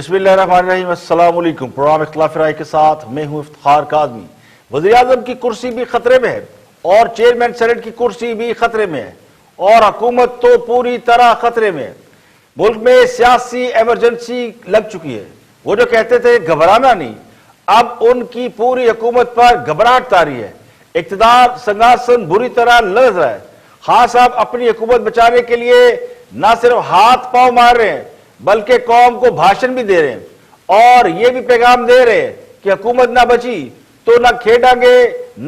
بسم اللہ الرحمن الرحیم۔ السلام علیکم۔ پروگرام اختلاف رائے کے ساتھ میں ہوں افتخار کاظمی۔ وزیراعظم کی کرسی بھی خطرے میں ہے اور چیئرمین سینٹ کی کرسی بھی خطرے میں ہے اور حکومت تو پوری طرح خطرے میں ہے۔ ملک میں سیاسی ایمرجنسی لگ چکی ہے۔ وہ جو کہتے تھے گھبرانا نہیں، اب ان کی پوری حکومت پر گھبراہٹ طاری ہے۔ اقتدار سنگاسن بری طرح لرز رہا ہے۔ خان صاحب اپنی حکومت بچانے کے لیے نہ صرف ہاتھ پاؤں مار رہے ہیں بلکہ قوم کو بھاشن بھی دے رہے ہیں اور یہ بھی پیغام دے رہے ہیں کہ حکومت نہ بچی تو نہ کھیڑیں گے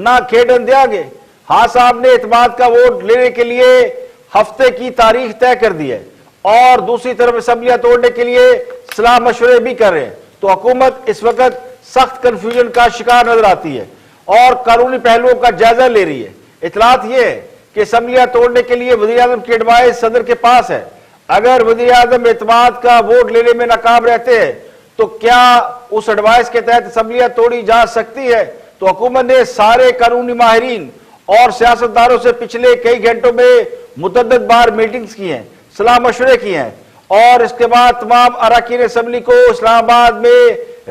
نہ کھیڑن دیا گے۔ خان صاحب نے اعتماد کا ووٹ لینے کے لیے ہفتے کی تاریخ طے کر دی ہے اور دوسری طرف اسمبلیاں توڑنے کے لیے صلاح مشورے بھی کر رہے ہیں، تو حکومت اس وقت سخت کنفیوژن کا شکار نظر آتی ہے اور قانونی پہلوؤں کا جائزہ لے رہی ہے۔ اطلاعات یہ ہے کہ اسمبلیاں توڑنے کے لیے وزیراعظم کی ایڈوائس صدر کے پاس ہے۔ اگر وزیراعظم اعتماد کا ووٹ لینے میں ناکام رہتے ہیں تو کیا اس ایڈوائس کے تحت اسمبلیاں توڑی جا سکتی ہے؟ تو حکومت نے سارے قانونی ماہرین اور سیاستدانوں سے پچھلے کئی گھنٹوں میں متعدد بار میٹنگز کی ہیں، صلاح مشورے کی ہیں اور اس کے بعد تمام اراکین اسمبلی کو اسلام آباد میں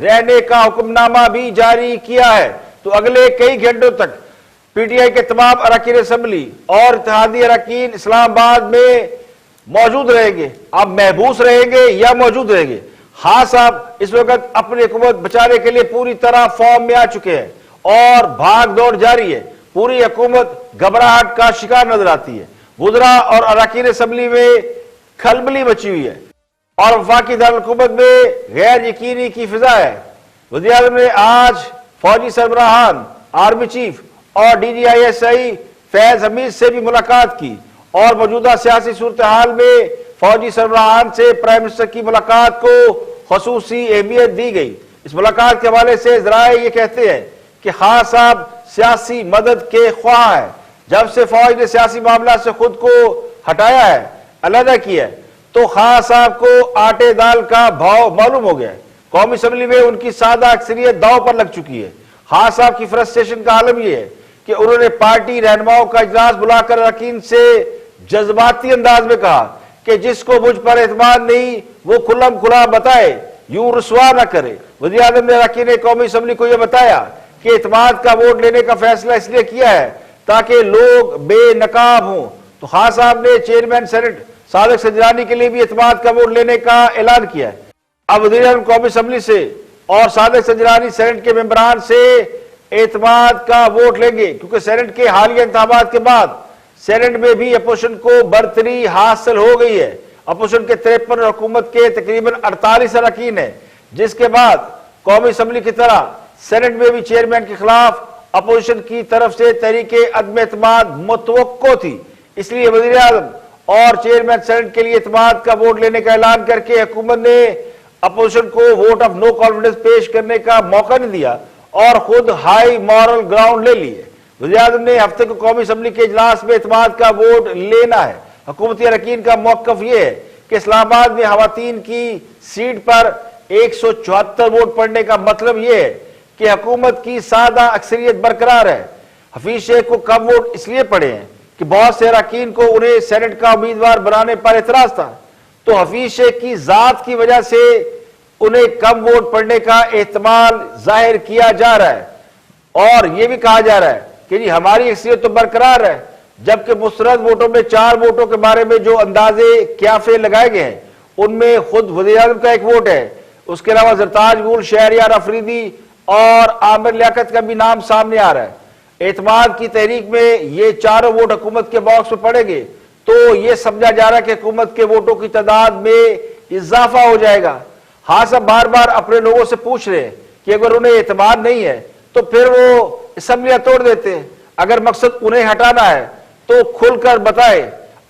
رہنے کا حکم نامہ بھی جاری کیا ہے۔ تو اگلے کئی گھنٹوں تک پی ٹی آئی کے تمام اراکین اسمبلی اور اتحادی اراکین اسلام آباد میں موجود رہیں گے۔ اب محبوس رہیں گے یا موجود رہیں گے؟ خان صاحب اس وقت اپنی حکومت بچانے کے لیے پوری طرح فارم میں آ چکے ہیں اور بھاگ دوڑ جاری ہے۔ پوری حکومت گھبراہٹ کا شکار نظر آتی ہے۔ وزراء اور اراکین اسمبلی میں کھلبلی مچی ہوئی ہے اور وفاقی دارالحکومت میں غیر یقینی کی فضا ہے۔ وزیراعظم نے آج فوجی سربراہان، آرمی چیف اور D G I S I Faiz Hameed سے بھی ملاقات کی اور موجودہ سیاسی صورتحال میں فوجی سربراہان سے پرائم منسٹر کی ملاقات کو خصوصی اہمیت دی گئی۔ اس ملاقات کے حوالے سے ذرائع یہ کہتے ہیں کہ خان صاحب سیاسی مدد کے خواہاں ہیں۔ جب سے فوج نے سیاسی معاملات سے خود کو ہٹایا ہے، علیحدہ کیا ہے، تو خان صاحب کو آٹے دال کا بھاؤ معلوم ہو گیا ہے۔ قومی اسمبلی میں ان کی سادہ اکثریت داؤ پر لگ چکی ہے۔ خان صاحب کی فرسٹریشن کا عالم یہ ہے کہ انہوں نے پارٹی رہنماؤں کا اجلاس بلا کر اراکین سے جذباتی انداز میں کہا کہ جس کو مجھ پر اعتماد نہیں وہ کھلم کھلا بتائے، یوں رسوا نہ کرے۔ وزیراعظم نے اراکین قومی اسمبلی کو یہ بتایا کہ اعتماد کا ووٹ لینے کا فیصلہ اس لیے کیا ہے تاکہ لوگ بے نقاب ہوں۔ تو خان صاحب نے چیئرمین سینٹ صادق سنجرانی کے لیے بھی اعتماد کا ووٹ لینے کا اعلان کیا ہے۔ اب وزیراعظم قومی اسمبلی سے اور صادق سنجرانی سینٹ کے ممبران سے اعتماد کا ووٹ لیں گے کیونکہ سینٹ کے حالیہ انتخابات کے بعد سینٹ میں بھی اپوزیشن کو برتری حاصل ہو گئی ہے۔ اپوزیشن کے 53 اور حکومت کے تقریباً 48 اراکین ہیں، جس کے بعد قومی اسمبلی کی طرح سینٹ میں بھی چیئرمین کے خلاف اپوزیشن کی طرف سے تحریک عدم اعتماد متوقع تھی۔ اس لیے وزیراعظم اور چیئرمین سینٹ کے لیے اعتماد کا ووٹ لینے کا اعلان کر کے حکومت نے اپوزیشن کو ووٹ آف نو کانفیڈنس پیش کرنے کا موقع نہیں دیا اور خود ہائی مورل گراؤنڈ لے لیے۔ وزیراعظم نے ہفتے کو قومی اسمبلی کے اجلاس میں اعتماد کا ووٹ لینا ہے۔ حکومتی اراکین کا موقف یہ ہے کہ اسلام آباد میں خواتین کی سیٹ پر 174 ووٹ پڑنے کا مطلب یہ ہے کہ حکومت کی سادہ اکثریت برقرار ہے۔ حفیظ شیخ کو کم ووٹ اس لیے پڑے ہیں کہ بہت سے اراکین کو انہیں سینٹ کا امیدوار بنانے پر اعتراض تھا، تو حفیظ شیخ کی ذات کی وجہ سے انہیں کم ووٹ پڑنے کا احتمال ظاہر کیا جا رہا ہے اور یہ بھی کہا جا رہا ہے کہ جی ہماری اکثریت تو برقرار ہے، جبکہ مسترد ووٹوں میں 4 ووٹوں کے بارے میں جو اندازے قیافے لگائے گئے ہیں ان میں خود وزیراعظم کا 1 ووٹ ہے۔ اس کے علاوہ زرتاج گل، شہریار افریدی اور عامر لیاقت کا بھی نام سامنے آ رہا ہے۔ اعتماد کی تحریک میں یہ 4 ووٹ حکومت کے باکس میں پڑیں گے تو یہ سمجھا جا رہا ہے کہ حکومت کے ووٹوں کی تعداد میں اضافہ ہو جائے گا۔ ہاں صاحب بار بار اپنے لوگوں سے پوچھ رہے ہیں کہ اگر انہیں اعتماد نہیں ہے تو پھر وہ اسمبلیاں توڑ دیتے ہیں، اگر مقصد انہیں ہٹانا ہے تو کھل کر بتائے۔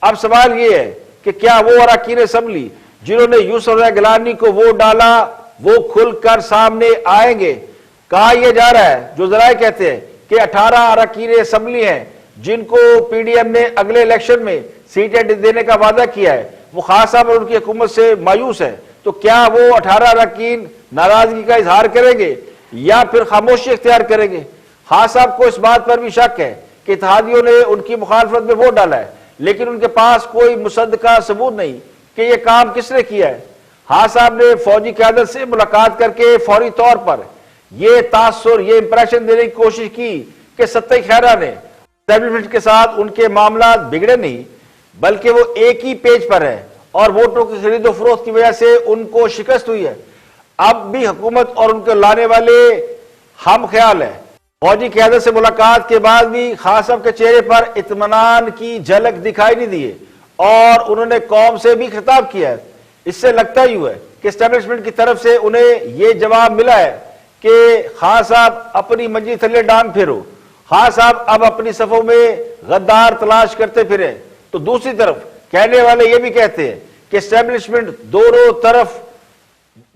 اب سوال یہ ہے کہ کیا وہ اراکین اسمبلی جنہوں نے یوسف رضا گیلانی کو ووٹ ڈالا وہ کھل کر سامنے آئیں گے؟ کہا یہ جا رہا ہے، جو ذرائع کہتے ہیں کہ 18 اراکین اسمبلی ہیں جن کو پی ڈی ایم نے اگلے الیکشن میں سیٹیں دینے کا وعدہ کیا ہے، وہ خان صاحب اور ان کی حکومت سے مایوس ہے۔ تو کیا وہ 18 اراکین ناراضگی کا اظہار کریں گے یا پھر خاموشی اختیار کریں گے؟ خان صاحب کو اس بات پر بھی شک ہے کہ اتحادیوں نے ان کی مخالفت میں ووٹ ڈالا ہے لیکن ان کے پاس کوئی مصدقہ ثبوت نہیں کہ یہ کام کس نے کیا ہے۔ خان صاحب نے فوجی قیادت سے ملاقات کر کے فوری طور پر یہ تاثر، یہ امپریشن دینے کی کوشش کی کہ ستّر خیرہ نے اسٹیبلشمنٹ کے ساتھ ان کے معاملات بگڑے نہیں بلکہ وہ ایک ہی پیج پر ہے اور ووٹوں کی خرید و فروخت کی وجہ سے ان کو شکست ہوئی ہے۔ اب بھی حکومت اور ان کے لانے والے ہم خیال ہیں۔ فوجی قیادت سے ملاقات کے بعد بھی خان صاحب کے چہرے پر اطمینان کی جھلک دکھائی نہیں دی اور انہوں نے قوم سے بھی خطاب کیا ہے۔ اس سے لگتا ہی ہے کہ اسٹیبلشمنٹ کی طرف سے انہیں یہ جواب ملا ہے کہ خان صاحب اپنی منجی تھلے ڈانگ پھیرو، خان صاحب اب اپنی صفوں میں غدار تلاش کرتے پھریں۔ تو دوسری طرف کہنے والے یہ بھی کہتے ہیں کہ اسٹیبلشمنٹ دونوں طرف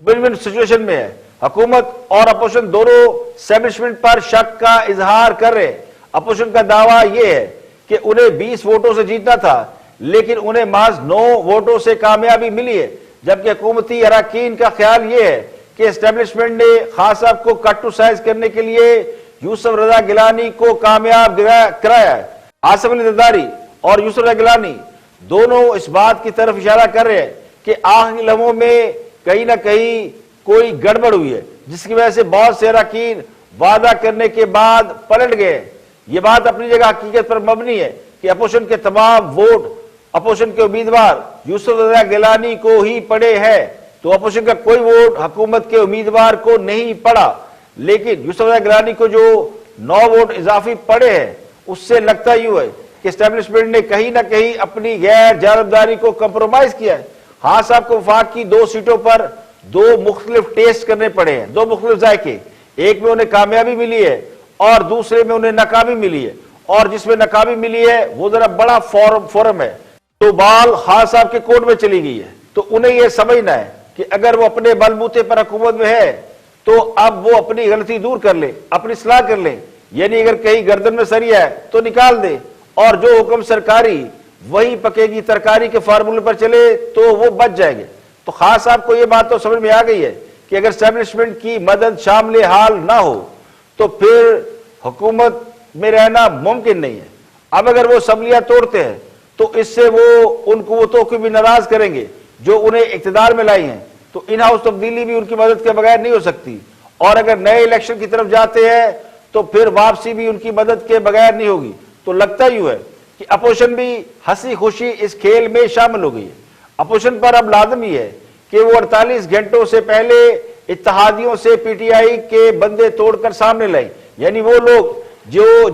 ون ون سچویشن میں ہے۔ حکومت اور اپوزیشن دونوں اسٹیبلشمنٹ پر شک کا اظہار کر رہے ہیں۔ اپوزیشن کا دعویٰ یہ ہے کہ انہیں 20 ووٹوں سے جیتنا تھا لیکن انہیں محض 9 ووٹوں سے کامیابی ملی ہے، جبکہ حکومتی اراکین کا خیال یہ ہے کہ اسٹیبلشمنٹ نے خان صاحب کو کٹ ٹو سائز کرنے کے لیے یوسف رضا گیلانی کو کامیاب کرایا ہے۔ آصف علی زرداری اور یوسف رضا گیلانی دونوں اس بات کی طرف اشارہ کر رہے ہیں کہ آخری لمحوں میں کہیں نہ کہیں کوئی گڑبڑ ہوئی ہے جس کی وجہ سے بہت سے اراکین وعدہ کرنے کے بعد پلٹ گئے۔ یہ بات اپنی جگہ حقیقت پر مبنی ہے کہ اپوزیشن کے تمام ووٹ اپوزیشن کے امیدوار یوسف رضا گیلانی کو ہی پڑے ہیں، تو اپوزیشن کا کوئی ووٹ حکومت کے امیدوار کو نہیں پڑا، لیکن یوسف رضا گیلانی کو جو 9 ووٹ اضافی پڑے ہیں اس سے لگتا ہی ہے کہ اسٹیبلشمنٹ نے کہیں نہ کہیں اپنی غیر جانبداری کو کمپرومائز کیا ہے۔ خان صاحب کو وفاق کی 2 سیٹوں پر 2 مختلف ٹیسٹ کرنے پڑے ہیں، 2 مختلف ذائقے، ایک میں انہیں کامیابی ملی ہے اور دوسرے میں انہیں ناکامی ملی ہے، اور جس میں ناکامی ملی ہے وہ ذرا بڑا فورم ہے، تو بال خان صاحب کے کورٹ میں چلی گئی ہے۔ تو انہیں یہ سمجھنا ہے کہ اگر وہ اپنے بل بوتے پر حکومت میں ہے تو اب وہ اپنی غلطی دور کر لے، اپنی اصلاح کر لے، یعنی اگر کہیں گردن میں سری ہے تو نکال دے، اور جو حکم سرکاری وہی پکے گی ترکاری کے فارمولے پر چلے تو وہ بچ جائے گے۔ تو خان صاحب کو یہ بات تو سمجھ میں آ گئی ہے کہ اگر اسٹیبلشمنٹ کی مدد شامل حال نہ ہو تو پھر حکومت میں رہنا ممکن نہیں ہے۔ اب اگر وہ اسمبلیاں توڑتے ہیں تو اس سے وہ ان قوتوں کو بھی ناراض کریں گے جو انہیں اقتدار میں لائی ہیں، تو ان ہاؤس تبدیلی بھی ان کی مدد کے بغیر نہیں ہو سکتی، اور اگر نئے الیکشن کی طرف جاتے ہیں تو پھر واپسی بھی ان کی مدد کے بغیر نہیں ہوگی۔ تو لگتا ہی ہے کہ اپوزیشن بھی ہنسی خوشی اس کھیل میں شامل ہو گئی ہے۔ اپوزیشن پر اب لازمی ہے کہ وہ 48 گھنٹوں سے پہلے اتحادیوں سے پی ٹی آئی کے بندے توڑ کر سامنے لائیں، یعنی وہ لوگ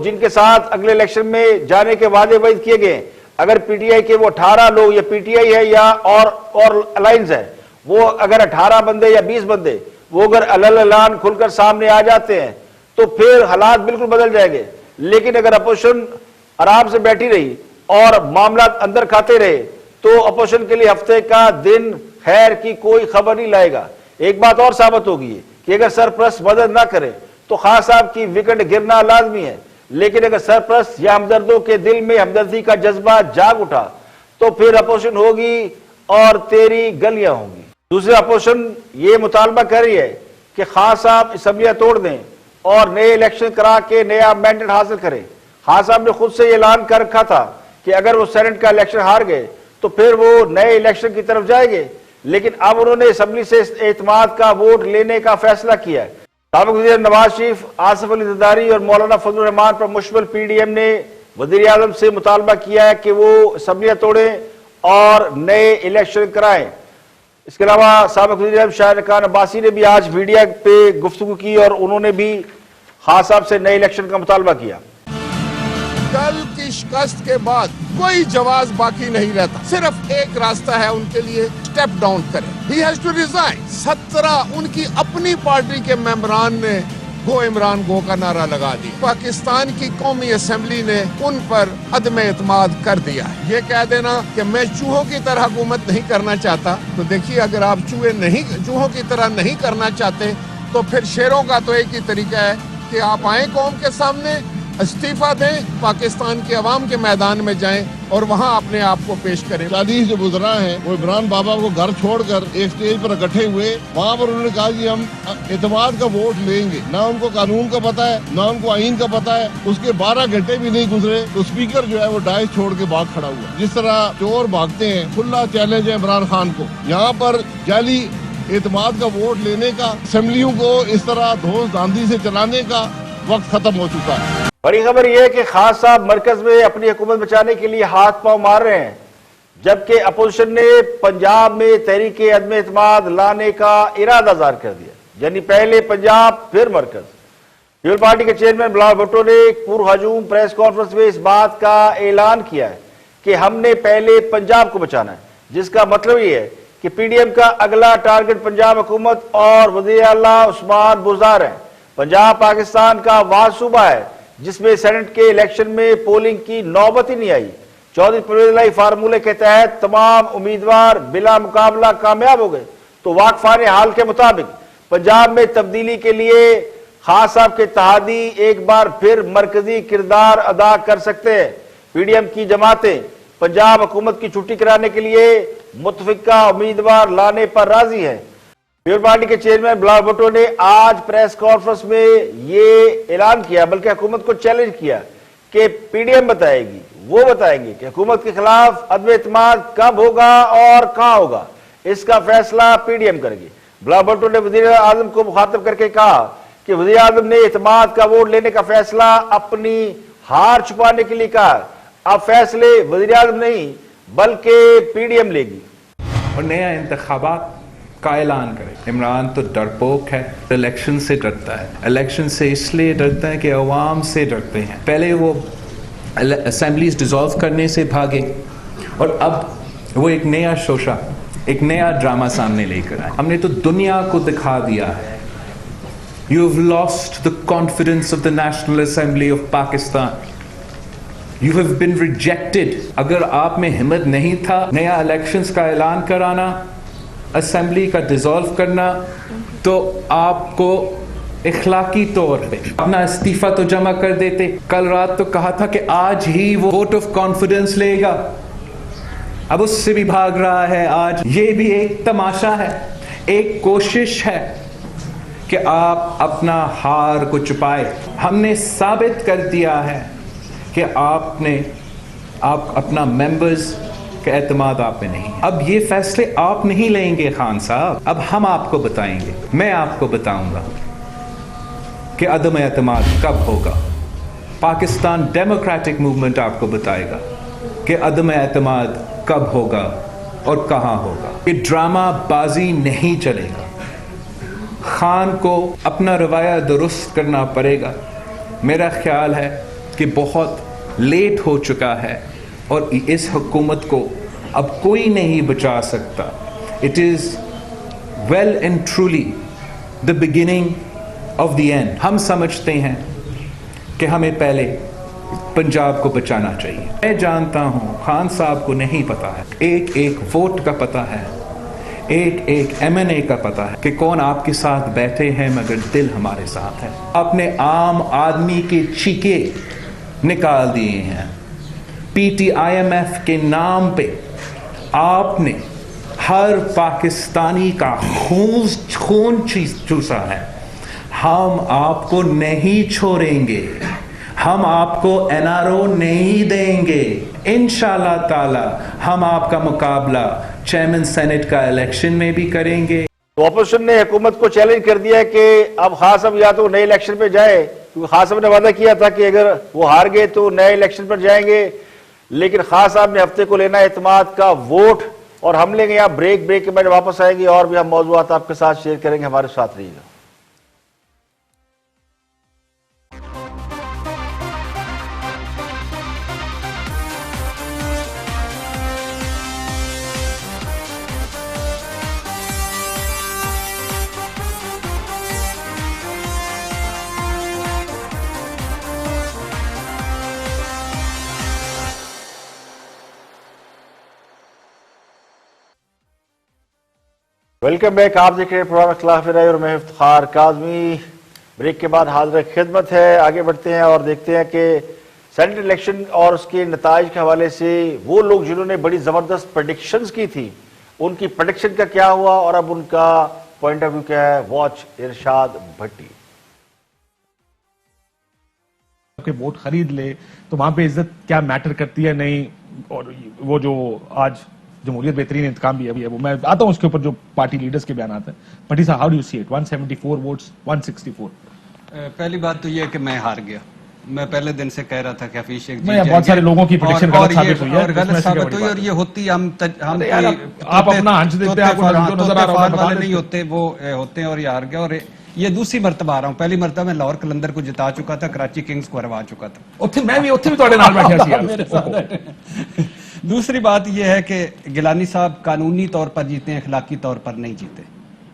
جن کے ساتھ اگلے الیکشن میں جانے کے وعدے وعید کیے گئے، اگر پی ٹی آئی کے وہ 18 لوگ یا پی ٹی آئی ہے یا اور الائنس ہے، وہ اگر 18 بندے یا 20 بندے وہ اگر اعلان کھل کر سامنے آ جاتے ہیں تو پھر حالات بالکل بدل جائیں گے۔ لیکن اگر اپوزیشن آرام سے بیٹھی رہی اور معاملات اندر کھاتے رہے تو اپوزیشن کے لیے ہفتے کا دن خیر کی کوئی خبر نہیں لائے گا۔ ایک بات اور ثابت ہوگی کہ اگر سرپرست مدد نہ کرے تو خان صاحب کی وکٹ گرنا لازمی ہے، لیکن اگر سرپرست یا ہمدردوں کے دل میں ہمدردی کا جذبہ جاگ اٹھا تو پھر اپوزیشن ہوگی اور تیری گلیاں ہوں گی۔ دوسرے اپوزیشن یہ مطالبہ کر رہی ہے کہ خان صاحب اسمبلیاں توڑ دیں اور نئے الیکشن کرا کے نیا مینڈیٹ حاصل کریں۔ خان صاحب نے خود سے یہ اعلان کر رکھا تھا کہ اگر وہ سینٹ کا الیکشن ہار گئے تو پھر وہ نئے الیکشن کی طرف جائیں گے، لیکن اب انہوں نے اسمبلی سے اعتماد کا ووٹ لینے کا فیصلہ کیا ہے۔ سابق وزیر نواز شریف، آصف علی زرداری اور مولانا فضل الرحمان پر مشتمل پی ڈی ایم نے وزیر اعظم سے مطالبہ کیا ہے کہ وہ اسمبلیاں توڑیں اور نئے الیکشن کرائیں۔ اس کے علاوہ سابق وزیر اعظم شاہد خان عباسی نے بھی آج میڈیا پہ گفتگو کی اور انہوں نے بھی خان صاحب سے نئے الیکشن کا مطالبہ کیا۔ کل کی شکست کے بعد کوئی جواز باقی نہیں رہتا، صرف ایک راستہ ہے ان کے لیے، سٹیپ ڈاؤن کریں۔ He has to resign۔ 17 ان کی اپنی پارٹی کے ممبران نے گو عمران گو کا نعرہ لگا دیا۔ پاکستان کی قومی اسمبلی نے ان پر عدم اعتماد کر دیا ہے۔ یہ کہہ دینا کہ میں چوہوں کی طرح حکومت نہیں کرنا چاہتا، تو دیکھیے اگر آپ چوہوں کی طرح نہیں کرنا چاہتے تو پھر شیروں کا تو ایک ہی طریقہ ہے کہ آپ آئیں قوم کے سامنے استعفا دیں, پاکستان کے عوام کے میدان میں جائیں اور وہاں اپنے آپ کو پیش کریں. 40 جو گزرا ہیں وہ عمران بابا کو گھر چھوڑ کر ایک سٹیج پر اکٹھے ہوئے, وہاں پر انہوں نے کہا کہ ہم اعتماد کا ووٹ لیں گے. نہ ان کو قانون کا پتہ ہے, نہ ان کو آئین کا پتہ ہے. اس کے 12 گھنٹے بھی نہیں گزرے تو اسپیکر جو ہے وہ ڈائس چھوڑ کے بھاگ کھڑا ہوا. جس طرح چور بھاگتے ہیں, کھلا چیلنج ہے عمران خان کو. یہاں پر جعلی اعتماد کا ووٹ لینے کا, اسمبلیوں کو اس طرح دھوس دھاندی سے چلانے کا وقت ختم ہو چکا ہے. بڑی خبر یہ ہے کہ خان صاحب مرکز میں اپنی حکومت بچانے کے لیے ہاتھ پاؤں مار رہے ہیں, جبکہ اپوزیشن نے پنجاب میں تحریک عدم اعتماد لانے کا ارادہ ظاہر کر دیا. یعنی پہلے پنجاب پھر مرکز. پیپل پارٹی کے چیئرمین بلاول بھٹو نے ایک پرہجوم پریس کانفرنس میں اس بات کا اعلان کیا ہے کہ ہم نے پہلے پنجاب کو بچانا ہے, جس کا مطلب یہ ہے کہ پی ڈی ایم کا اگلا ٹارگٹ پنجاب حکومت اور وزیر اعلیٰ عثمان بزدار ہیں. پنجاب پاکستان کا واحد صوبہ ہے جس میں سینٹ کے الیکشن میں پولنگ کی نوبت ہی نہیں آئی. چودھری پرویز الہی فارمولے کے تحت تمام امیدوار بلا مقابلہ کامیاب ہو گئے. تو واقفان حال کے مطابق پنجاب میں تبدیلی کے لیے خان صاحب کے اتحادی ایک بار پھر مرکزی کردار ادا کر سکتے ہیں. پی ڈی ایم کی جماعتیں پنجاب حکومت کی چھٹی کرانے کے لیے متفقہ امیدوار لانے پر راضی ہیں. پیپل پارٹی کے چیئرمین بلاول بھٹو نے آج پریس کانفرنس میں یہ اعلان کیا, بلکہ حکومت کو چیلنج کیا کہ پی ڈی ایم بتائے گی, وہ بتائیں گے کہ حکومت کے خلاف عدم اعتماد کب ہوگا اور کہاں ہوگا. اس کا فیصلہ پی ڈی ایم کرے گی. بلاول بھٹو نے وزیر اعظم کو مخاطب کر کے کہا کہ وزیر اعظم نے اعتماد کا ووٹ لینے کا فیصلہ اپنی ہار چھپانے کے لیے کہا. اب فیصلے وزیر اعظم نہیں بلکہ پی ڈی ایم لے گی. اور نیا انتخابات کا اعلان کرے. عمران تو ڈرپوک ہے, الیکشن سے ڈرتا ہے. الیکشن سے اس لیے ڈرتا ہے کہ عوام سے ڈرتے ہیں. پہلے وہ اسمبلیز ڈیزالو کرنے سے بھاگے اور اب وہ ایک نیا شوشہ, ایک نیا ڈرامہ سامنے لے کر آئے. ہم نے تو دنیا کو دکھا دیا ہے. You have lost the confidence of the National Assembly of Pakistan. You have been rejected. اگر آپ میں ہمت نہیں تھا نیا الیکشنز کا اعلان کرانا, اسمبلی کا ڈیزالو کرنا, تو آپ کو اخلاقی طور پہ اپنا استعفیٰ تو جمع کر دیتے. کل رات تو کہا تھا کہ آج ہی وہ ووٹ آف کانفیڈنس لے گا, اب اس سے بھی بھاگ رہا ہے. آج یہ بھی ایک تماشا ہے, ایک کوشش ہے کہ آپ اپنا ہار کو چھپائے. ہم نے ثابت کر دیا ہے کہ آپ اپنا ممبرز کا اعتماد آپ میں نہیں. اب یہ فیصلے آپ نہیں لیں گے خان صاحب, اب ہم آپ کو بتائیں گے. میں آپ کو بتاؤں گا کہ عدم اعتماد کب ہوگا. پاکستان ڈیموکریٹک موومنٹ آپ کو بتائے گا کہ عدم اعتماد کب ہوگا اور کہاں ہوگا. یہ ڈرامہ بازی نہیں چلے گا. خان کو اپنا رویہ درست کرنا پڑے گا. میرا خیال ہے کہ بہت لیٹ ہو چکا ہے اور اس حکومت کو اب کوئی نہیں بچا سکتا. It is well and truly the beginning of the end. ہم سمجھتے ہیں کہ ہمیں پہلے پنجاب کو بچانا چاہیے. میں جانتا ہوں خان صاحب کو نہیں پتا ہے, ایک ایک ووٹ کا پتا ہے, ایک ایک ایم این اے کا پتا ہے کہ کون آپ کے ساتھ بیٹھے ہیں, مگر دل ہمارے ساتھ ہے. آپ نے عام آدمی کے چیخے نکال دیے ہیں. P T I M F کے نام پہ آپ نے ہر پاکستانی کا خون چوسا ہے. ہم آپ کو نہیں چھوڑیں گے, ہم آپ کو این آر او نہیں دیں گے. انشاءاللہ تعالی ہم آپ کا مقابلہ چیئرمین سینٹ کا الیکشن میں بھی کریں گے. تو اپوزیشن نے حکومت کو چیلنج کر دیا کہ اب خان صاحب یا تو نئے الیکشن پہ جائے, کیونکہ خان صاحب نے وعدہ کیا تھا کہ اگر وہ ہار گئے تو نئے الیکشن پر جائیں گے. لیکن خان صاحب نے ہفتے کو لینا اعتماد کا ووٹ, اور ہم لیں گے یہاں بریک کے بعد واپس آئیں گے اور بھی ہم موضوعات آپ کے ساتھ شیئر کریں گے. ہمارے ساتھ رہیے گا. Welcome back. آپ دیکھ رہے ہیں پروگرام اختلاف رائے اور میں افتخار کاظمی. بریک کے بعد حاضر خدمت ہے. آگے بڑھتے ہیں اور دیکھتے ہیں کہ سینٹ الیکشن اور اس کے نتائج کے حوالے سے وہ لوگ جنہوں نے بڑی زبردست پریڈکشنز کی تھی ان کی پریڈکشن کا کیا ہوا اور اب ان کا پوائنٹ آف ویو کیا ہے. واچ ارشاد بھٹی. کہ ووٹ خرید لے تو وہاں پہ عزت کیا میٹر کرتی ہے نہیں. اور وہ جو آج جمہوریت بہترین انتقام بھی ہے وہ میں آتا ہوں اس کے اوپر جو پارٹی لیڈرز کے بیانات ہیں. بھٹی صاحب how do you see it 174 votes 164. پہلی بات تو یہ ہے کہ میں ہار گیا. میں پہلے دن سے کہہ رہا تھا کہ حفیظ شیخ میں بہت سارے لوگوں کی پریڈکشن غلط ثابت ہوئی ہے اور غلط ثابت ہوئی اور یہ ہوتی ہم آپ اپنا ہنچ دیتے ہیں. آپ کو نظر آ رہا ہے نہیں ہوتے وہ ہوتے ہیں اور یہ ہار گیا. اور یہ دوسری مرتبہ آ رہا ہوں. پہلی مرتبہ میں لاہور قلندر کو جتا چکا تھا, کراچی کنگز کو ہروا چکا تھا. میں بھی تھوڑے نال بیٹھا. دوسری بات یہ ہے کہ گیلانی صاحب قانونی طور پر جیتے ہیں, اخلاقی طور پر نہیں جیتے.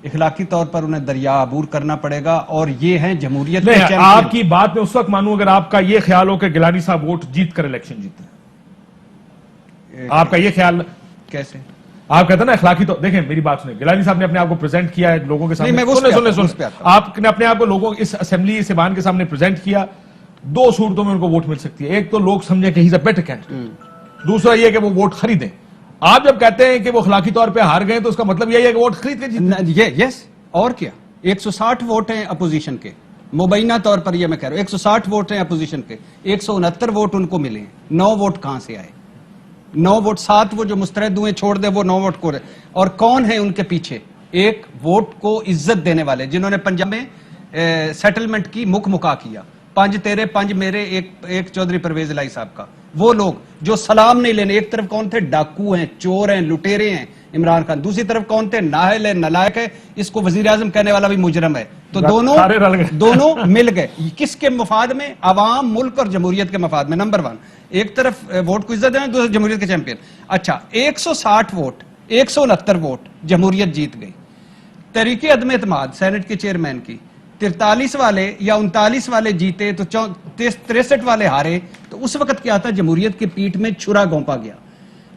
اخلاقی طور پر انہیں دریا عبور کرنا پڑے گا اور یہ ہیں جمہوریت کے چیمپئن. آپ کی بات میں اس وقت مانوں اگر آپ کا یہ خیال ہو کہ گیلانی صاحب ووٹ جیت کر الیکشن جیتے ہیں. آپ کا یہ خیال کیسے؟ آپ کہتے ہیں نا اخلاقی تو دیکھیں میری بات سنیں. گیلانی صاحب نے اپنے آپ کو پریزنٹ کیا ہے لوگوں کے سامنے. آپ نے اپنے آپ کو لوگوں اس اسمبلی اس ایوان کے سامنے پریزنٹ کیا. دو صورتوں میں ان کو ووٹ مل سکتی ہے. ایک تو لوگ سمجھیں کہ ہی از اے بیٹر کینڈیڈیٹ, دوسرا یہ کہ وہ ووٹ خریدیں. آپ جب کہتے ہیں کہ وہ اخلاقی طور پہ ہار گئے تو اس کا مطلب یہی ہے کہ ووٹ خرید کے جیتے. یس, اور کیا. 160 ووٹ ہیں اپوزیشن کے, مبینہ طور پر یہ میں کہہ رہا ہوں 160 ووٹ ہیں اپوزیشن کے, 169 ووٹ ان کو ملے ہیں. 9 ووٹ کہاں سے آئے؟ 9 ووٹ 7 وہ جو مسترد ہوئے چھوڑ دے وہ 9 ووٹ کو رہے. اور کون ہے ان کے پیچھے؟ ایک ووٹ کو عزت دینے والے جنہوں نے پنجاب میں سیٹلمنٹ کی مکا کیا. 5 تیرے 5 میرے, ایک چودھری پرویز الہی صاحب کا. وہ لوگ جو سلام نہیں لینے. ایک طرف کون تھے؟ ڈاکو ہیں, چور ہیں, لٹیرے ہیں عمران خان. دوسری طرف کون تھے؟ نااہل ہے, نالائق ہے, اس کو وزیر اعظم کہنے والا بھی مجرم ہے. تو دونوں مل گئے. کس کے مفاد میں؟ عوام, ملک اور جمہوریت کے مفاد میں. نمبر 1, ایک طرف ووٹ کو عزت دینا, دوسرے جمہوریت کے چیمپئن. اچھا 160 ووٹ, 169 ووٹ جمہوریت جیت گئی. تحریک عدم اعتماد سینٹ کے چیئرمین کی 43 والے یا 39 والے جیتے تو 63 والے ہارے. تو اس وقت کیا تھا؟ جمہوریت کے پیٹ میں چھرا گھونپا گیا.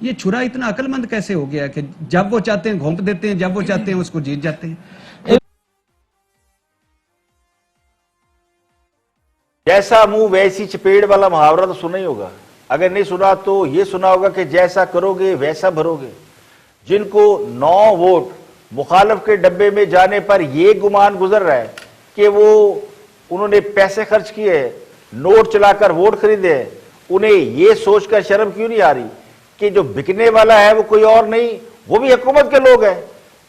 یہ چھرا اتنا عقل مند کیسے ہو گیا کہ جب وہ چاہتے ہیں گھونپ دیتے ہیں, جب وہ چاہتے ہیں اس کو جیت جاتے ہیں. جیسا منہ ویسی چپیڑ والا محاورہ تو سنا ہی ہوگا. اگر نہیں سنا تو یہ سنا ہوگا کہ جیسا کرو گے ویسا بھرو گے. جن کو 9 ووٹ مخالف کے ڈبے میں جانے پر یہ گمان گزر رہا ہے کہ انہوں نے پیسے خرچ کیے, نوٹ چلا کر ووٹ خریدے, انہیں یہ سوچ کر شرم کیوں نہیں آ رہی کہ جو بکنے والا ہے وہ کوئی اور نہیں, وہ بھی حکومت کے لوگ ہیں.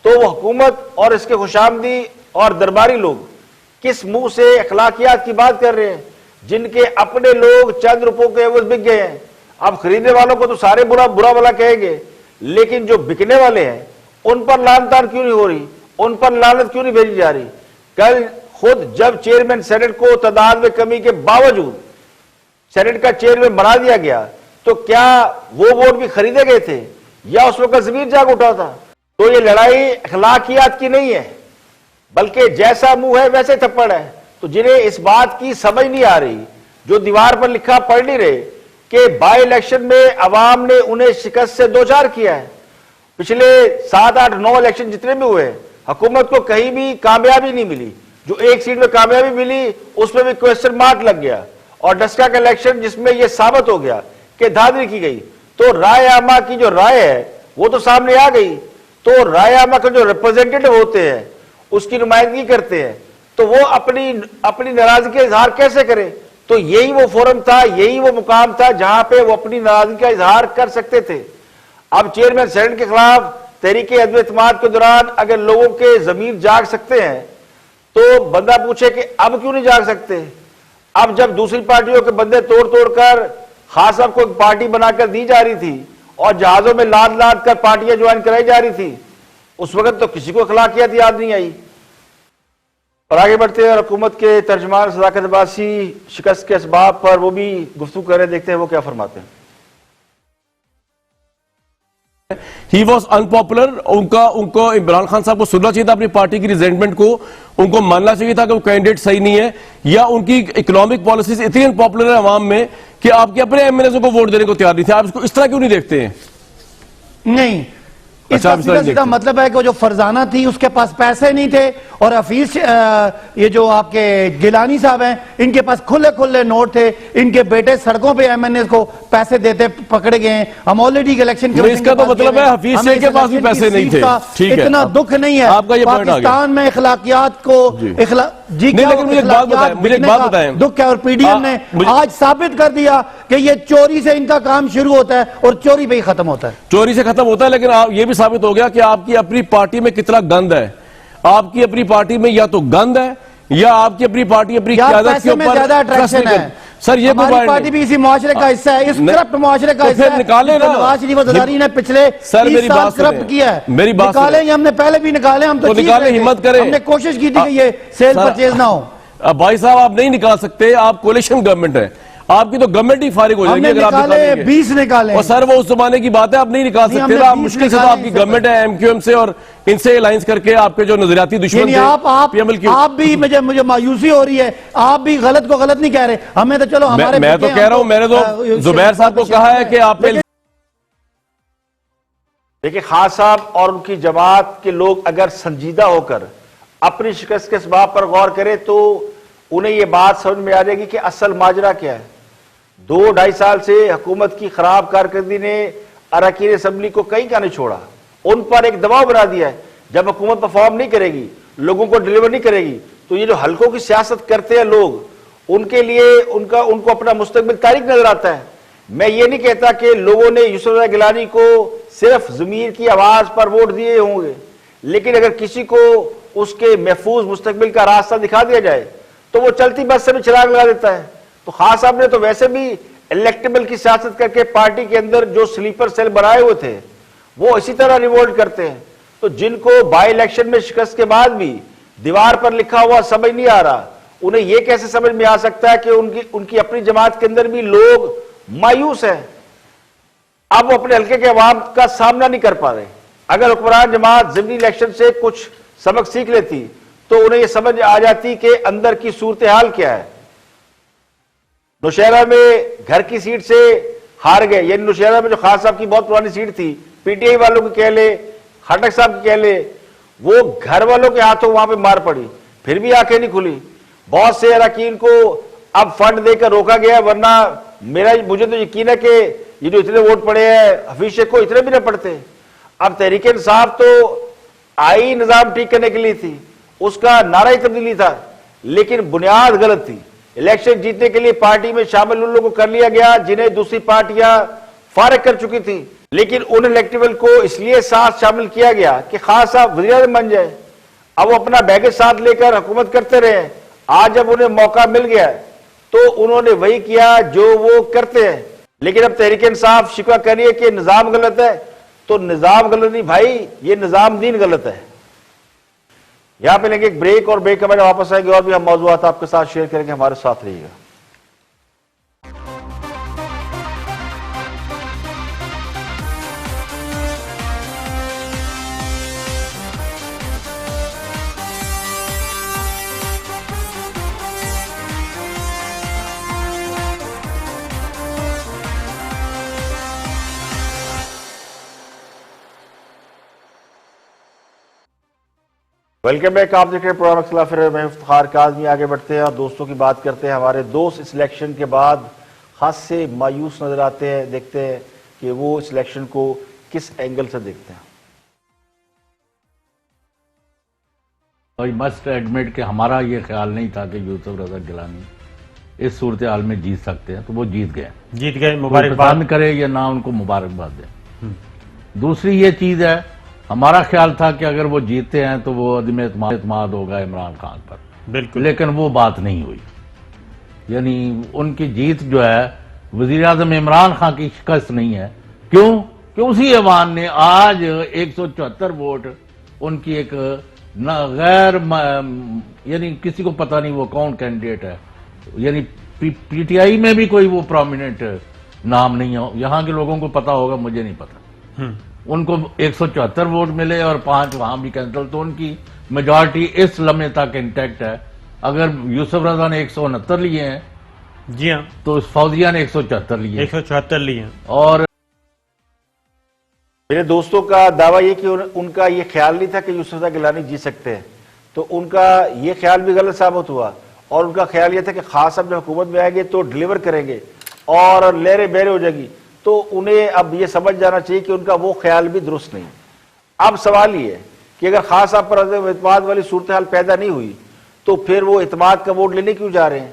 تو وہ حکومت اور اس کے خوشامدی اور درباری لوگ کس منہ سے اخلاقیات کی بات کر رہے ہیں جن کے اپنے لوگ چند روپوں کے عوض بک گئے ہیں. اب خریدنے والوں کو تو سارے برا بلا کہیں گے, لیکن جو بکنے والے ہیں ان پر لعن طعن کیوں نہیں ہو رہی, ان پر لعنت کیوں نہیں بھیجی جا رہی؟ کل خود جب چیئرمین سینٹ کو تعداد میں کمی کے باوجود سینٹ کا چیئرمین بنا دیا گیا تو کیا وہ ووٹ بھی خریدے گئے تھے یا اس وقت ضمیر جاگ اٹھا تھا؟ تو یہ لڑائی اخلاقیات کی نہیں ہے بلکہ جیسا منہ ہے ویسے تھپڑ ہے. تو جنہیں اس بات کی سمجھ نہیں آ رہی, جو دیوار پر لکھا پڑھ نہیں رہے کہ بائی الیکشن میں عوام نے انہیں شکست سے دوچار کیا ہے. پچھلے 7, 8, 9 الیکشن جتنے بھی ہوئے حکومت کو کہیں بھی کامیابی نہیں ملی. جو ایک سیٹ میں کامیابی ملی اس میں بھی کوسچن مارک لگ گیا. اور ڈسکا کا الیکشن جس میں یہ ثابت ہو گیا کہ دھاندلی کی گئی, تو رائے عامہ کی جو رائے ہے وہ تو سامنے آ گئی. تو رائے عامہ کے جو ریپرزینٹیٹو ہوتے ہیں اس کی نمائندگی کرتے ہیں, تو وہ اپنی ناراضگی کا اظہار کیسے کریں؟ تو یہی وہ فورم تھا, یہی وہ مقام تھا جہاں پہ وہ اپنی ناراضگی کا اظہار کر سکتے تھے. اب چیئرمین سینٹ کے خلاف تحریک عدم اعتماد کے دوران اگر لوگوں کے ضمیر جاگ سکتے ہیں تو بندہ پوچھے کہ اب کیوں نہیں جاگ سکتے؟ اب جب دوسری پارٹیوں کے بندے توڑ کر خاص صاحب کو ایک پارٹی بنا کر دی جا رہی تھی اور جہازوں میں لاد کر پارٹیاں جوائن کرائی جا رہی تھی, اس وقت تو کسی کو اخلاقیات یاد نہیں آئی. اور آگے بڑھتے ہیں, حکومت کے ترجمان صداقت عباسی شکست کے اسباب پر وہ بھی گفتگو کر رہے ہیں, دیکھتے ہیں وہ کیا فرماتے ہیں. He was انپاپولر. ان کو عمران خان صاحب کو سننا چاہیے تھا اپنی پارٹی کی ریزینٹمنٹ کو, ان کو ماننا چاہیے تھا کہ وہ کینڈیڈیٹ صحیح نہیں ہے, یا ان کی اکنامک پالیسیز اتنی انپاپولر ہے عوام میں کہ آپ کے اپنے ایم ایل ایز کو ووٹ دینے کو تیار نہیں تھے. آپ اس کو اس طرح کیوں نہیں دیکھتے ہیں؟ نہیں, اس کا سیدھا سیدھا مطلب ہے کہ جو فرزانہ تھی اس کے پاس پیسے نہیں تھے، اور حفیظ یہ جو آپ کے گیلانی صاحب ہیں ان کے پاس کھلے کھلے نوٹ تھے، ان کے بیٹے سڑکوں پہ ایم این اے کو پیسے دیتے پکڑے گئے ہیں. ہم آلریڈی الیکشن اس کا تو مطلب ہے حفیظ سے کے پاس بھی پیسے نہیں تھے. اتنا دکھ نہیں ہے پاکستان میں اخلاقیات کو جی کیا دکھ ہے، اور پی ڈی ایم نے آج ثابت کر دیا کہ یہ چوری سے ان کا کام شروع ہوتا ہے اور چوری پہ ہی ختم ہوتا ہے. چوری سے ختم ہوتا ہے، لیکن یہ بھی ثابت ہو گیا کہ آپ کی اپنی پارٹی میں کتنا گند ہے. آپ کی اپنی پارٹی میں یا تو گند ہے یا آپ کی اپنی پارٹی اپنی قیادت کے اوپر زیادہ اٹریکشن ہے. سر یہ ہماری پارٹی بھی اسی معاشرے کا حصہ ہے، اس کرپٹ معاشرے کا حصہ ہے. نکالے نا نواز شریف وزیری نے پچھلے 30 سال کرپٹ کیا ہے. میری بات نکالیں گے، ہم نے پہلے بھی نکالے، ہم تو نکالے، ہمت کریں. ہم نے کوشش کی تھی کہ یہ سیل پرچیز نہ ہو. اب بھائی صاحب آپ نہیں نکال سکتے، آپ کولیشن گورنمنٹ ہے، آپ کی تو گورنمنٹ ہی فارغ ہو جائے گی اگر آپ نکالیں گے. 20 نکالے. اور سر وہ اس زمانے کی بات ہے، آپ نہیں نکال سکتے. آپ مشکل سے تو آپ کی گورنمنٹ ہے ایم کیو ایم سے، اور ان سے الائنس کر کے آپ کے جو نظریاتی دشمن تھے آپ بھی مجھے مایوسی ہو رہی ہے، آپ بھی غلط کو غلط نہیں کہہ رہے. ہمیں تو چلو ہمارے میں تو کہہ رہا ہوں، میں نے تو زبیر صاحب کو کہا ہے کہ آپ پہ دیکھیں خان صاحب اور ان کی جماعت کے لوگ اگر سنجیدہ ہو کر اپنی شکست کے اسباب پر غور کرے تو انہیں یہ بات سمجھ میں آ جائے گی کہ اصل ماجرا کیا ہے. 2-2.5 سال سے حکومت کی خراب کارکردگی نے اراکین اسمبلی کو کہیں کا نہیں چھوڑا. ان پر ایک دباؤ بنا دیا ہے. جب حکومت پرفارم نہیں کرے گی، لوگوں کو ڈیلیور نہیں کرے گی، تو یہ جو حلقوں کی سیاست کرتے ہیں لوگ، ان کے لیے ان کو اپنا مستقبل تاریک نظر آتا ہے. میں یہ نہیں کہتا کہ لوگوں نے یوسف رضا گیلانی کو صرف ضمیر کی آواز پر ووٹ دیے ہوں گے، لیکن اگر کسی کو اس کے محفوظ مستقبل کا راستہ دکھا دیا جائے تو وہ چلتی بس سے بھی چراغ لگا دیتا ہے. تو خان صاحب نے تو ویسے بھی الیکٹیبل کی سیاست کر کے پارٹی کے اندر جو سلیپر سیل بنائے ہوئے تھے وہ اسی طرح ریوولٹ کرتے ہیں. تو جن کو بائی الیکشن میں شکست کے بعد بھی دیوار پر لکھا ہوا سمجھ نہیں آ رہا، انہیں یہ کیسے سمجھ میں آ سکتا ہے کہ ان کی اپنی جماعت کے اندر بھی لوگ مایوس ہیں. اب وہ اپنے حلقے کے عوام کا سامنا نہیں کر پا رہے. اگر حکمران جماعت ضمنی الیکشن سے کچھ سبق سیکھ لیتی تو انہیں یہ سمجھ آ جاتی کہ اندر کی صورتحال کیا ہے. نوشہرہ میں گھر کی سیٹ سے ہار گئے، یعنی نوشہرہ میں جو خان صاحب کی بہت پرانی سیٹ تھی، پی ٹی آئی والوں کی کہہ لے، خٹک صاحب کی کہہ لے، وہ گھر والوں کے ہاتھوں وہاں پہ مار پڑی، پھر بھی آنکھیں نہیں کھلی. بہت سے اراکین کو اب فنڈ دے کر روکا گیا، ورنہ مجھے تو یقین ہے کہ یہ جو اتنے ووٹ پڑے ہیں حفیظ شیخ کو اتنے بھی نہ پڑتے. اب تحریک انصاف تو آئی نظام ٹھیک کرنے کے لیے تھی، اس کا نعرہ ہی تبدیلی تھا، لیکن بنیاد غلط تھی. الیکشن جیتنے کے لیے پارٹی میں شامل ان لوگوں کو کر لیا گیا جنہیں دوسری پارٹیاں فارغ کر چکی تھی، لیکن ان الیکٹیبل کو اس لیے ساتھ شامل کیا گیا کہ خان صاحب وزیر اعظم بن جائے. اب وہ اپنا بیگیج ساتھ لے کر حکومت کرتے رہے. آج جب انہیں موقع مل گیا تو انہوں نے وہی کیا جو وہ کرتے ہیں. لیکن اب تحریک انصاف شکوہ کر رہی ہے کہ نظام غلط ہے، تو نظام غلط نہیں بھائی، یہ نظام دین غلط ہے. یہاں پہ لیں گے ایک بریک، اور بریک کے بعد واپس آئیں گے اور بھی ہم موضوعات آپ کے ساتھ شیئر کریں گے. ہمارے ساتھ رہیے گا. Welcome back. آپ دیکھ رہے ہیں پروگرام اختلاف رائے، میں افتخار کاظمی. آگے بڑھتے ہیں اور دوستوں کی بات کرتے ہیں. ہمارے دوست اس الیکشن کے بعد خاص سے مایوس نظر آتے ہیں. دیکھتے ہیں کہ وہ اس الیکشن کو کس اینگل سے دیکھتے ہیں. آئی مسٹ ایڈمٹ کہ ہمارا یہ خیال نہیں تھا کہ یوسف رضا گیلانی اس صورتحال میں جیت سکتے ہیں، تو وہ جیت گئے. مبارکباد کرے یا نہ ان کو مبارکباد دیں. دوسری یہ چیز ہے، ہمارا خیال تھا کہ اگر وہ جیتے ہیں تو وہ عدم اعتماد ہوگا عمران خان پر، بالکل، لیکن وہ بات نہیں ہوئی. یعنی ان کی جیت جو ہے وزیر اعظم عمران خان کی شکست نہیں ہے. کیوں؟ کہ اسی ایوان نے آج 174 ووٹ ان کی ایک غیر یعنی کسی کو پتہ نہیں وہ کون کینڈیڈیٹ ہے، یعنی پی ٹی آئی میں بھی کوئی وہ پرومیننٹ نام نہیں ہے. یہاں کے لوگوں کو پتا ہوگا، مجھے نہیں پتا. ان کو 174 ووٹ ملے اور 5 وہاں بھی کینسل، تو ان کی میجارٹی اس لمحے تک انٹیکٹ ہے. اگر یوسف رضا نے 169 لیے ہیں، جی ہاں، تو فوزیہ نے 174 لیے ہیں. اور میرے دوستوں کا دعویٰ یہ کہ ان کا یہ خیال نہیں تھا کہ یوسف رضا گیلانی جیت سکتے ہیں، تو ان کا یہ خیال بھی غلط ثابت ہوا، اور ان کا خیال یہ تھا کہ خان صاحب جب حکومت میں آئیں گے تو ڈیلیور کریں گے اور لہریں بہریں ہو جائے گی، تو انہیں اب یہ سمجھ جانا چاہیے کہ ان کا وہ خیال بھی درست نہیں۔ اب سوال یہ ہے کہ اگر خان صاحب پر اعتماد والی صورتحال پیدا نہیں ہوئی تو پھر وہ اعتماد کا ووٹ لینے کیوں جا رہے ہیں؟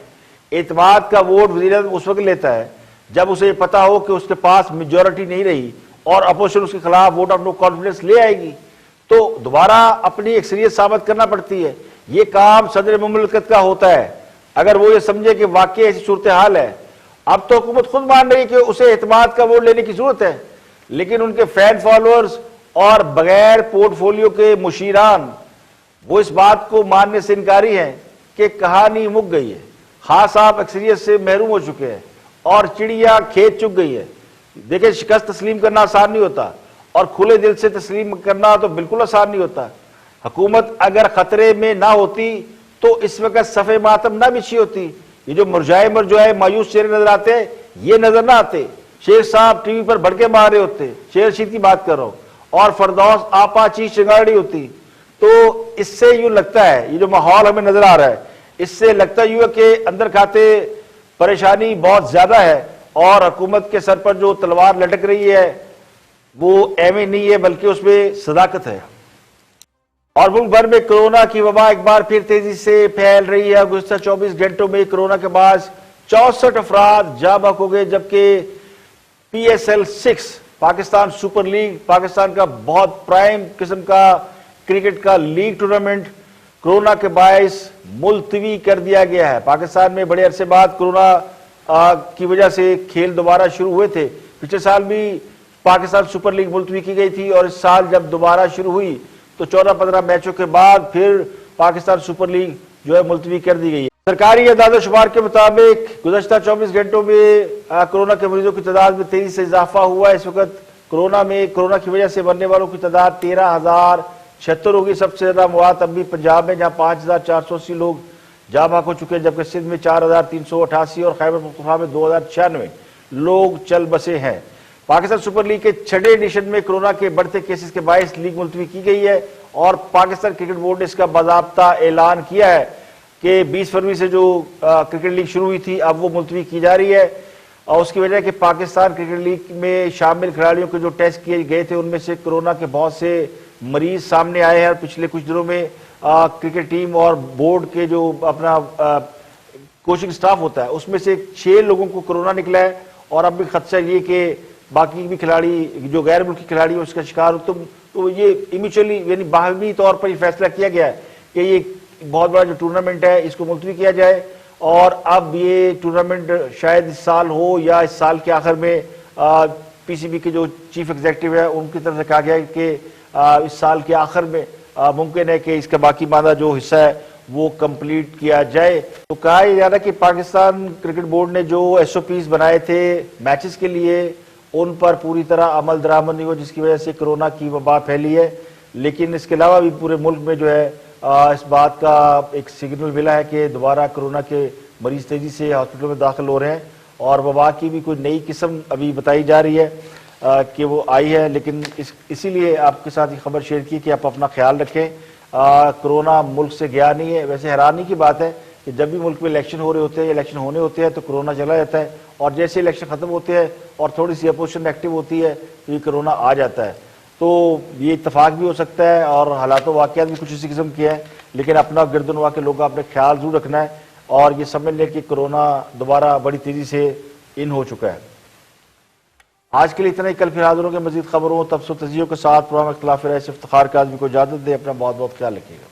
اعتماد کا ووٹ وزیر اعظم اس وقت لیتا ہے جب اسے پتا ہو کہ اس کے پاس میجورٹی نہیں رہی اور اپوزیشن اس کے خلاف ووٹ آف نو کانفیڈنس لے آئے گی، تو دوبارہ اپنی اکثریت ثابت کرنا پڑتی ہے۔ یہ کام صدر مملکت کا ہوتا ہے۔ اگر وہ یہ سمجھے کہ واقعی ایسی صورتحال ہے، اب تو حکومت خود مان رہی ہے کہ اسے اعتماد کا ووٹ لینے کی ضرورت ہے، لیکن ان کے فین فالوورز اور بغیر پورٹ فولیو کے مشیران وہ اس بات کو ماننے سے انکاری ہیں کہ کہانی مک گئی ہے، خان صاحب اکثریت سے محروم ہو چکے ہیں اور چڑیا کھیت چگ گئی ہے۔ دیکھیں، شکست تسلیم کرنا آسان نہیں ہوتا، اور کھلے دل سے تسلیم کرنا تو بالکل آسان نہیں ہوتا۔ حکومت اگر خطرے میں نہ ہوتی تو اس وقت صفحے ماتم نہ بچھی ہوتی۔ یہ جو مرجائے مایوس چہرے نظر آتے ہیں، یہ نظر نہ آتے۔ شیخ صاحب ٹی وی پر بھڑکے مار رہے ہوتے، شیر رشید کی بات کر رہا ہوں، اور فردوس آپا چیخ چنگاڑ رہی ہوتی۔ تو اس سے یوں لگتا ہے، یہ جو ماحول ہمیں نظر آ رہا ہے، اس سے لگتا یوں ہے کہ اندر کھاتے پریشانی بہت زیادہ ہے، اور حکومت کے سر پر جو تلوار لٹک رہی ہے وہ ایویں نہیں ہے بلکہ اس میں صداقت ہے۔ اور ملک بھر میں کرونا کی وبا ایک بار پھر تیزی سے پھیل رہی ہے۔ گزشتہ 24 گھنٹوں میں کرونا کے باعث 64 افراد جاں بحق ہو گئے، جبکہ PSL 6 Pakistan super league, Pakistan کا بہت پرائم قسم کا کرکٹ کا لیگ ٹورنامنٹ، کرونا کے باعث ملتوی کر دیا گیا ہے۔ پاکستان میں بڑے عرصے بعد کرونا کی وجہ سے کھیل دوبارہ شروع ہوئے تھے۔ پچھلے سال بھی پاکستان سپر لیگ ملتوی کی گئی تھی، اور اس سال جب دوبارہ شروع ہوئی تو 14-15 میچوں کے بعد پھر پاکستان سپر لیگ جو ہے ملتوی کر دی گئی ہے۔ سرکاری اعداد و شمار کے مطابق گزشتہ 24 گھنٹوں میں کرونا کے مریضوں کی تعداد میں تیزی سے اضافہ ہوا ہے۔ اس وقت کرونا کی وجہ سے مرنے والوں کی تعداد 13,076 ہوگی۔ سب سے زیادہ موات اب بھی پنجاب میں، جہاں 5,480 لوگ جاں بحق ہو چکے ہیں، جبکہ سندھ میں 4,388 اور خیبر پختونخوا میں 2,096 لوگ چل بسے ہیں۔ پاکستان سپر لیگ کے 6 ایڈیشن میں کرونا کے بڑھتے کیسز کے باعث لیگ ملتوی کی گئی ہے، اور پاکستان کرکٹ بورڈ نے اس کا باضابطہ اعلان کیا ہے کہ 20 فروری سے جو کرکٹ لیگ شروع ہوئی تھی اب وہ ملتوی کی جا رہی ہے، اور اس کی وجہ ہے کہ پاکستان کرکٹ لیگ میں شامل کھلاڑیوں کے جو ٹیسٹ کیے گئے تھے ان میں سے کرونا کے بہت سے مریض سامنے آئے ہیں، اور پچھلے کچھ دنوں میں کرکٹ ٹیم اور بورڈ کے جو اپنا کوچنگ سٹاف ہوتا ہے اس میں سے 6 لوگوں کو کرونا نکلا ہے، اور اب بھی خدشہ یہ کہ باقی بھی کھلاڑی جو غیر ملکی کھلاڑی ہیں اس کا شکار ہو۔ تو یہ میوچولی یعنی باہمی طور پر یہ فیصلہ کیا گیا ہے کہ یہ بہت بڑا جو ٹورنامنٹ ہے اس کو ملتوی کیا جائے، اور اب یہ ٹورنامنٹ شاید اس سال ہو یا اس سال کے آخر میں PCB کے جو چیف ایگزیکٹو ہے ان کی طرف سے کہا گیا ہے کہ اس سال کے آخر میں ممکن ہے کہ اس کا باقی ماندہ جو حصہ ہے وہ کمپلیٹ کیا جائے۔ تو کہا یہ جا رہا ہے کہ پاکستان کرکٹ بورڈ نے جو SOPs بنائے تھے میچز کے لیے ان پر پوری طرح عمل درآمد نہیں ہو، جس کی وجہ سے کرونا کی وبا پھیلی ہے۔ لیکن اس کے علاوہ بھی پورے ملک میں جو ہے اس بات کا ایک سگنل ملا ہے کہ دوبارہ کرونا کے مریض تیزی سے ہاسپٹل میں داخل ہو رہے ہیں، اور وبا کی بھی کوئی نئی قسم ابھی بتائی جا رہی ہے کہ وہ آئی ہے۔ لیکن اسی لیے آپ کے ساتھ یہ خبر شیئر کی کہ آپ اپنا خیال رکھیں، کرونا ملک سے گیا نہیں ہے۔ ویسے حیرانی کی بات ہے کہ جب بھی ملک میں الیکشن ہو رہے ہوتے ہیں یا الیکشن ہونے ہوتے ہیں تو کرونا چلا جاتا ہے، اور جیسے الیکشن ختم ہوتے ہیں اور تھوڑی سی اپوزیشن ایکٹیو ہوتی ہے تو یہ کرونا آ جاتا ہے۔ تو یہ اتفاق بھی ہو سکتا ہے، اور حالات و واقعات بھی کچھ اسی قسم کے ہیں، لیکن اپنا گردنوا کے لوگوں اپنے خیال ضرور رکھنا ہے، اور یہ سمجھ لیں کہ کرونا دوبارہ بڑی تیزی سے ان ہو چکا ہے۔ آج کے لیے اتنا ہی، کل پھر حاضر ہوں گے مزید خبروں تبصروں تجزیوں کے ساتھ۔ پروگرام اختلاف رائے سے افتخار کاظمی کو اجازت دے، اپنا بہت بہت خیال رکھیے گا۔